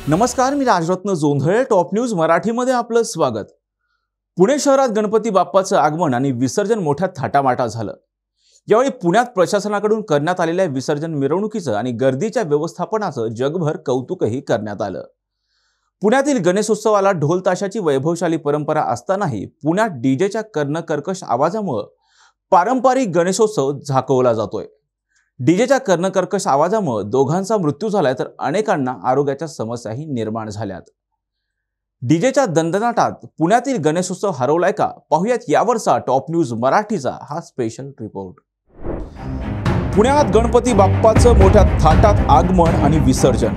नमस्कार, मी Rajratna Jondhale. Top news मराठीमध्ये आपलं स्वागत. पुणे शहरात गणपती बाप्पाचं आगमन आणि विसर्जन मोठ्या थाटामाटात झालं. यावेळी पुण्यात प्रशासनाकडून करण्यात आलेल्या विसर्जन मिरवणुकीचं आणि गर्दीच्या व्यवस्थापनाचं जगभर कौतुकही करण्यात आलं. पुण्यातील गणेशोत्सवाला ढोल ताशाची वैभवशाली परंपरा असतानाही पुण्यात डीजेच्या कर्णकर्कश आवाजामुळे पारंपरिक गणेशोत्सव झाकवला जातोय. डीजेच्या कर्णकर्कश आवाजामुळे दोघांचा मृत्यू झालाय, तर अनेकांना आरोग्याच्या समस्याही निर्माण झाल्यात. डीजेच्या दणदणाटात पुण्यातील गणेशोत्सव हरवलाय का, पाहुयात यावरचा टॉप न्यूज मराठीचा हा स्पेशल रिपोर्ट. पुण्यात गणपती बाप्पाचं मोठ्या थाटात आगमन आणि विसर्जन.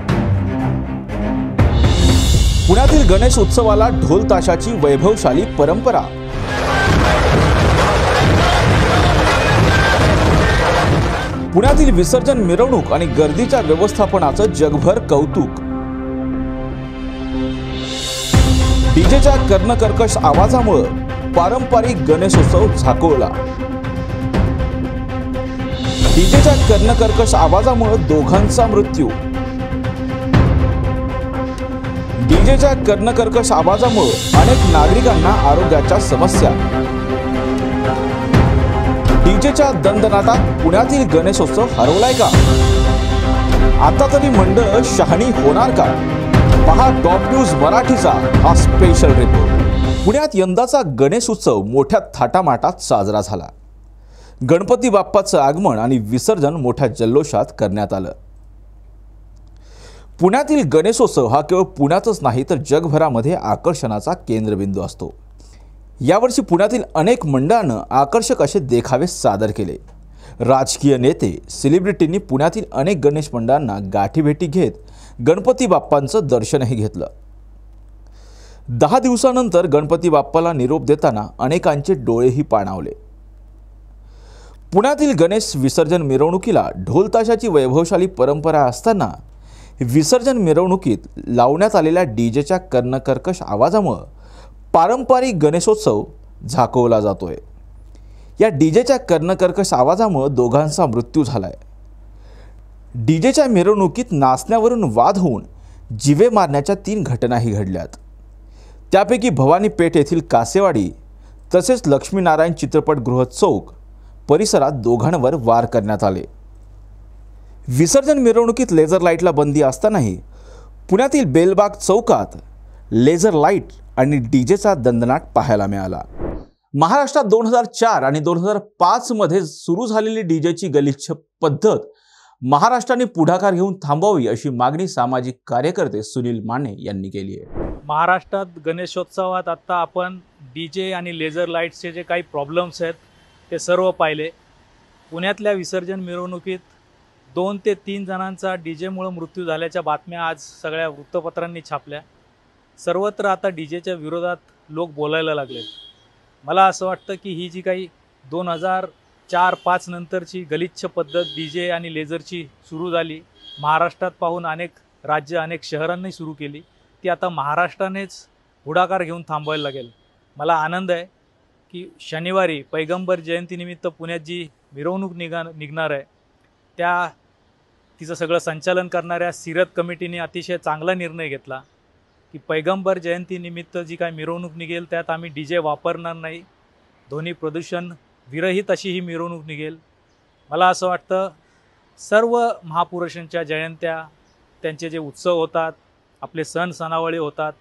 पुण्यातील गणेश उत्सवाला ढोल ताशाची वैभवशाली परंपरा. पुण्यातील विसर्जन मिरवणूक आणि गर्दीच्या व्यवस्थापनाचं जगभर कौतुक. डीजेच्या कर्णकर्कश आवाजामुळे पारंपरिक गणेशोत्सव झाकोळला. डीजेच्या कर्णकर्कश आवाजामुळे दोघांचा मृत्यू. डीजेच्या कर्णकर्कश आवाजामुळे अनेक नागरिकांना आरोग्याच्या समस्या. डीजेच्या दणदणाटात पुण्यातील गणेशोत्सव हरवलाय का? आता तरी मंडळ शहाणी होणार का? पहा टॉप न्यूज मराठीचा हा स्पेशल रिपोर्ट. पुण्यात यंदाचा गणेशोत्सव मोठ्या थाटामाटात साजरा झाला. गणपती बाप्पाचं आगमन आणि विसर्जन मोठ्या जल्लोषात करण्यात आलं. पुण्यातील गणेशोत्सव हा केवळ पुण्यातच नाही तर जगभरामध्ये आकर्षणाचा केंद्रबिंदू असतो. यावर्षी पुण्यातील अनेक मंडळांना आकर्षक असे देखावे सादर केले. राजकीय नेते, सेलिब्रिटींनी पुण्यातील अनेक गणेश मंडळांना गाठीभेटी घेत गणपती बाप्पांचं दर्शनही घेतलं. 10 दिवसानंतर गणपती बाप्पाला निरोप देताना अनेकांचे डोळेही पाणावले. पुण्यातील गणेश विसर्जन मिरवणुकीला ढोल ताशाची वैभवशाली परंपरा असताना विसर्जन मिरवणुकीत लावण्यात आलेल्या डीजेच्या कर्णकर्कश आवाजामुळे पारंपरिक गणेशोत्सव झाकवला जातोय. या डीजेच्या कर्णकर्कश आवाजामुळे दोघांचा मृत्यू झालाय. डीजेच्या मिरवणुकीत नाचण्यावरून वाद होऊन जिवे मारण्याच्या 3 घटनाही घडल्यात. त्यापैकी भवानी पेठ येथील कासेवाडी तसेच लक्ष्मीनारायण चित्रपटगृह चौक परिसरात दोघांवर वार करण्यात आले. विसर्जन मिरवणुकीत लेझर लाईटला बंदी असतानाही पुण्यातील बेलबाग चौकात लेझर लाईट आणि डीजेचा दणदणाट पाहायला मिळाला. महाराष्ट्रात 2004 आणि 2005 मध्ये सुरू झालेली डीजेची गलिच्छ पद्धत महाराष्ट्राने पुढाकार घेऊन थांबवावी अशी मागणी सामाजिक कार्यकर्ते सुनील माने यांनी केली आहे. महाराष्ट्रात गणेशोत्सवात आता आपण डीजे आणि लेझर लाईट्सचे जे काही प्रॉब्लेम्स आहेत ते सर्व पाहिले. पुण्यातल्या विसर्जन मिरवणुकीत 2 ते 3 जणांचा डीजेमुळे मृत्यू झाल्याच्या बातम्या आज सगळ्या वृत्तपत्रांनी छापल्या. सर्वत्र आता डीजेच्या विरोधात लोक बोलायला लागलेत. मला असं वाटतं की ही जी काही 2004-05 नंतरची गलिच्छ पद्धत डीजे आणि लेझरची सुरू झाली, महाराष्ट्रात पाहून अनेक राज्य अनेक शहरांनी सुरू केली, ती आता महाराष्ट्रानेच पुढाकार घेऊन थांबवायला लागेल. मला आनंद आहे की शनिवारी पैगंबर जयंतीनिमित्त पुण्यात जी मिरवणूक निघणार आहे तिचं सगळं संचालन करणाऱ्या सीरत कमिटीने अतिशय चांगला निर्णय घेतला की पैगंबर जयंतीनिमित्त जी काय मिरवणूक निघेल त्यात आम्ही डीजे वापरणार नाही. ध्वनी प्रदूषण विरहित अशी ही मिरवणूक निघेल. मला असं वाटतं सर्व महापुरुषांच्या जयंत्या, त्यांचे जे उत्सव होतात, आपले सण सणावळी होतात,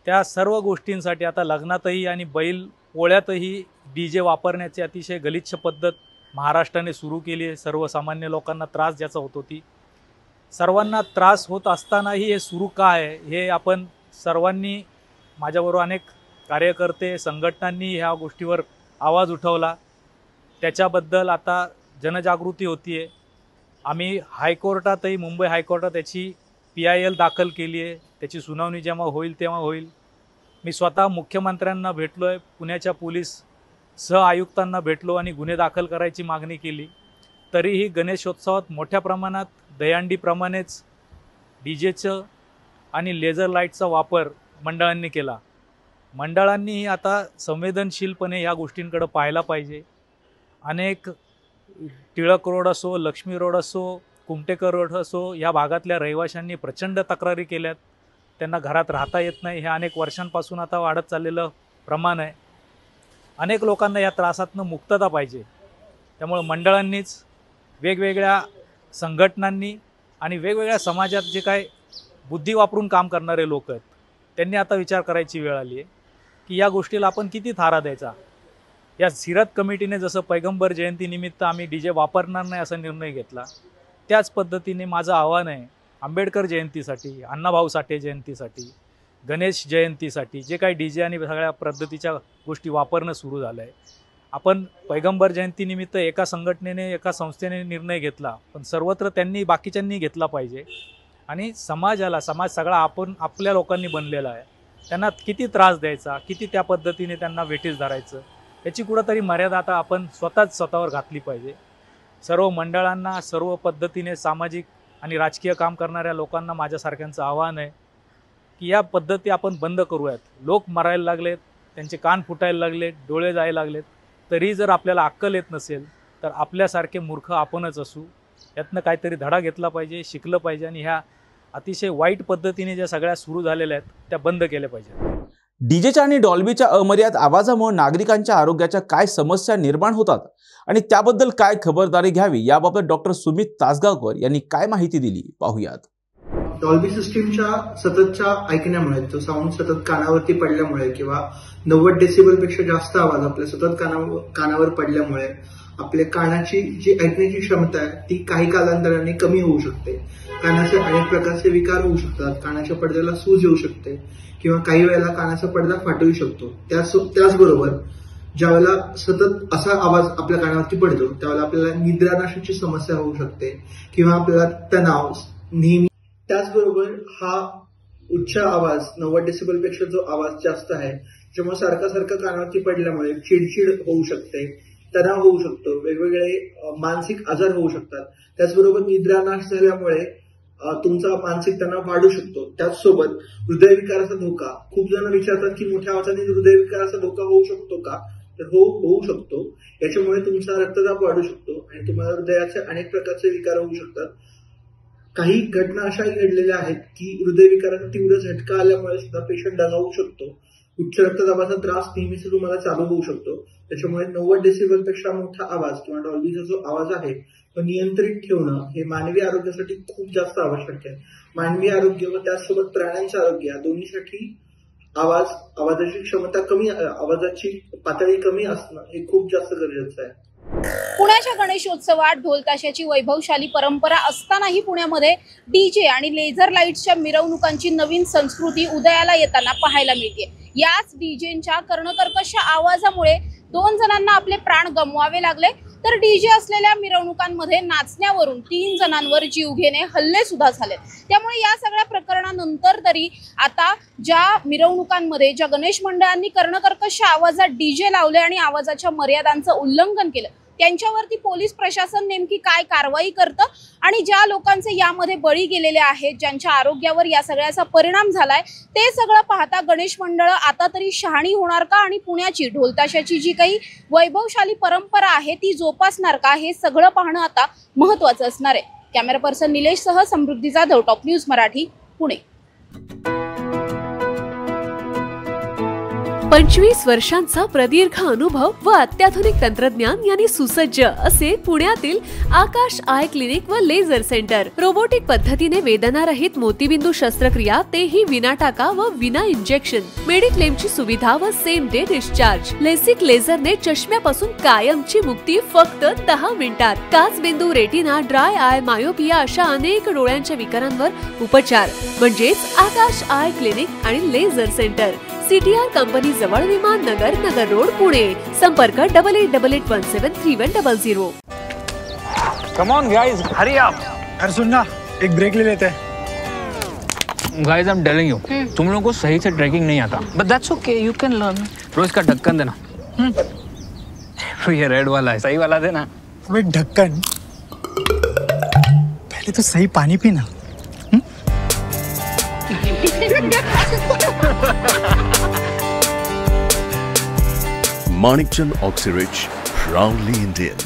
त्या सर्व गोष्टींसाठी आता लग्नातही आणि बैल पोळ्यातही डीजे वापरण्याची अतिशय गलिच्छ पद्धत महाराष्ट्राने सुरू केली आहे. सर्वसामान्य लोकांना त्रास ज्याचा होत होती, सर्वांना त्रास होत असतानाही हे सुरू का आहे हे आपण सर्वांनी, माझ्याबरोबर अनेक कार्यकर्ते, संघटनांनी ह्या गोष्टीवर आवाज उठवला. त्याच्याबद्दल आता जनजागृती होती आहे. आम्ही हायकोर्टातही, मुंबई हायकोर्टात याची PIL दाखल केली आहे. त्याची सुनावणी जेव्हा होईल तेव्हा होईल. मी स्वतः मुख्यमंत्र्यांना भेटलो आहे, पुण्याच्या पोलीस सहआयुक्तांना भेटलो आणि गुन्हे दाखल करायची मागणी केली. तरीही गणेशोत्सवात मोठ्या प्रमाणात दहीहंडीप्रमाणेच डीजेचं आणि लेझर लाईटचा वापर मंडळांनी केला. मंडळांनीही आता संवेदनशीलपणे ह्या गोष्टींकडे पाहायला पाहिजे. अनेक टिळक रोड असो, लक्ष्मी रोड असो, कुमटेकर रोड असो, या भागातल्या रहिवाशांनी प्रचंड तक्रारी केल्यात. त्यांना घरात राहता येत नाही. हे अनेक वर्षांपासून आता वाढत चाललेलं प्रमाण आहे. अनेक लोकांना या त्रासातनं मुक्तता पाहिजे. त्यामुळे मंडळांनीच, वेगवेगळ्या संघटनांनी आणि वेगवेगळ्या समाजात जे काय बुद्धी वापरून काम करणारे लोक आहेत त्यांनी आता विचार करायची वेळ आली आहे की या गोष्टीला आपण किती थारा द्यायचा. या सिरत कमिटीने जसं पैगंबर जयंतीनिमित्त आम्ही DJ वापरणार नाही असा निर्णय घेतला, त्याच पद्धतीने माझं आव्हान आहे आंबेडकर जयंतीसाठी, अण्णाभाऊ साठे जयंतीसाठी, गणेश जयंतीसाठी जे काही DJ आणि सगळ्या पद्धतीच्या गोष्टी वापरणं सुरू झालं आहे. आपण पैगंबर जयंतीनिमित्त एका संघटनेने, एका संस्थेने निर्णय घेतला, पण सर्वत्र त्यांनी, बाकीच्यांनी घेतला पाहिजे. आणि समाज सगळा आपण आपल्या लोकांनी बनलेला आहे. त्यांना किती त्रास द्यायचा, किती त्या पद्धतीने त्यांना वेठीस धरायचं, याची कुठंतरी मर्यादा आता आपण स्वतःवर घातली पाहिजे. सर्व मंडळांना, सर्व पद्धतीने सामाजिक आणि राजकीय काम करणाऱ्या लोकांना माझ्यासारख्यांचं आव्हान आहे की या पद्धती आपण बंद करूयात. लोक मरायला लागलेत, त्यांचे कान फुटायला लागलेत, डोळे जायला लागलेत, तरी जर आपल्याला अक्कल येत नसेल तर आपल्यासारखे मूर्ख आपणच असू. यातनं काहीतरी धडा घेतला पाहिजे, शिकलं पाहिजे आणि ह्या अतिशय वाईट पद्धतीने ज्या सगळ्या सुरू झालेल्या आहेत त्या बंद केल्या पाहिजेत. डीजेच्या आणि डॉल्बीच्या अमर्याद आवाजामुळे नागरिकांच्या आरोग्याच्या काय समस्या निर्माण होतात आणि त्याबद्दल काय खबरदारी घ्यावी याबाबत डॉक्टर सुमित तासगावकर यांनी काय माहिती दिली पाहूयात. डॉल्बी सिस्टीमच्या सततच्या ऐकण्यामुळे, तो साऊंड सतत कानावरती पडल्यामुळे किंवा 90 डेसिबल पेक्षा जास्त आवाज आपल्या सतत कानावर पडल्यामुळे आपल्या कानाची जी ऐकण्याची क्षमता आहे ती काही कालांतराने कमी होऊ शकते. कानाचे अनेक प्रकारचे विकार होऊ शकतात. कानाच्या पडद्याला सूज येऊ शकते किंवा काही वेळेला कानाचा पडदा फाटू शकतो. त्याचबरोबर ज्यावेळेला सतत असा आवाज आपल्या कानावरती पडतो त्यावेळेला आपल्याला निद्रानाशाची समस्या होऊ शकते किंवा आपल्याला तणाव नेहमी. त्याचबरोबर हा उच्च आवाज 90 डेसिबल पेक्षा जो आवाज जास्त आहे त्यामुळे सारखा कानावरती पडल्यामुळे चिडचिड होऊ शकते, तणाव होऊ शकतो, वेगवेगळे मानसिक आजार होऊ शकतात. त्याचबरोबर निद्रानाश झाल्यामुळे तुमचा मानसिक तणाव वाढू शकतो. त्याचसोबत हृदयविकाराचा धोका, खूप जण विचारतात की मोठ्या आवाजाने हृदयविकाराचा धोका होऊ शकतो का, तर होऊ शकतो. याच्यामुळे तुमचा रक्तदाब वाढू शकतो आणि तुम्हाला हृदयाचे अनेक प्रकारचे विकार होऊ शकतात. काही घटना अशाही घडलेल्या आहेत की हृदयविकाराचा तीव्र झटका आल्यामुळे सुद्धा पेशंट दगावू शकतो. उच्च रक्तदाबाचा त्रास नेहमीच तुम्हाला चालू होऊ शकतो. त्याच्यामुळे 90 डेसिबल पेक्षा मोठा आवाज किंवा डॉल्बीचा जो आवाज आहे तो नियंत्रित ठेवणं हे मानवी आरोग्यासाठी खूप जास्त आवश्यक आहे. मानवी आरोग्य व त्याचसोबत प्राण्यांचे आरोग्य या दोन्हीसाठी आवाजाची क्षमता कमी, आवाजाची पातळी कमी असणं हे खूप जास्त गरजेचं आहे. पुण्याच्या गणेशोत्सवात ढोल ताशाची वैभवशाली परंपरा असतानाही पुण्यामध्ये DJ आणि लेझर लाईट्सच्या मिरवणुकांची नवीन संस्कृती उदयाला येताना पाहायला मिळते. याच डीजेंच्या कर्णकर्कश आवाजामुळे 2 जणांना आपले प्राण गमवावे लागले, तर DJ असलेल्या मिरवणुकांमध्ये नाचण्यावरून 3 जणांवर जीवघेणे हल्ले सुद्धा झाले. त्यामुळे या सगळ्या प्रकरणानंतर तरी आता ज्या मिरवणुकांमध्ये ज्या गणेश मंडळांनी कर्णकर्कश आवाजात DJ लावले आणि आवाजाच्या मर्यादांचं उल्लंघन केलं त्यांच्यावरती पोलीस प्रशासन नेमकी काय कारवाई करतं आणि ज्या लोकांचे यामध्ये बळी गेलेले आहेत, ज्यांच्या आरोग्यावर या सगळ्याचा परिणाम झालाय, ते सगळं पाहता गणेश मंडळ आता तरी शहाणी होणार का आणि पुण्याची ढोलताशाची जी काही वैभवशाली परंपरा आहे ती जोपासणार का, हे सगळं पाहणं आता महत्त्वाचं असणार आहे. कॅमेरा पर्सन निलेशसह समृद्धी जाधव, टॉप न्यूज मराठी, पुणे. 25 वर्षांचा प्रदीर्घ अनुभव व अत्याधुनिक तंत्रज्ञान यांनी सुसज्ज असे पुण्यातील आकाश आय क्लिनिक व लेझर सेंटर. रोबोटिक पद्धतीने वेदनारहित मोतीबिंदू शस्त्रक्रिया, तेही विना टाका व विना इंजेक्शन. मेडिक्लेमची सुविधा व सेम डे डिस्चार्ज. लेसिक लेझरने चष्म्यापासून कायमची मुक्ती फक्त 10 मिनिटात. काचबिंदू, रेटिना, ड्राय आय, मायोपिया अशा अनेक डोळ्यांच्या विकारांवर उपचार म्हणजेच आकाश आय क्लिनिक आणि लेझर सेंटर. CTR कंपनी जवळ, विमान नगर, नगर रोड, पुणे. संपर्क 8888173100. Come on guys, hurry up. यार सुन ना, एक ब्रेक ले लेते हैं. Guys, I'm telling you, तुम लोगों को सही से ट्रैकिंग नहीं आता. But that's okay, you can learn. रोज का ढक्कन देना. ये रेड वाला है, सही वाला देना. अबे ढक्कन, पहले तो सही पानी पीना. Manikchand Oxyrich, proudly Indian.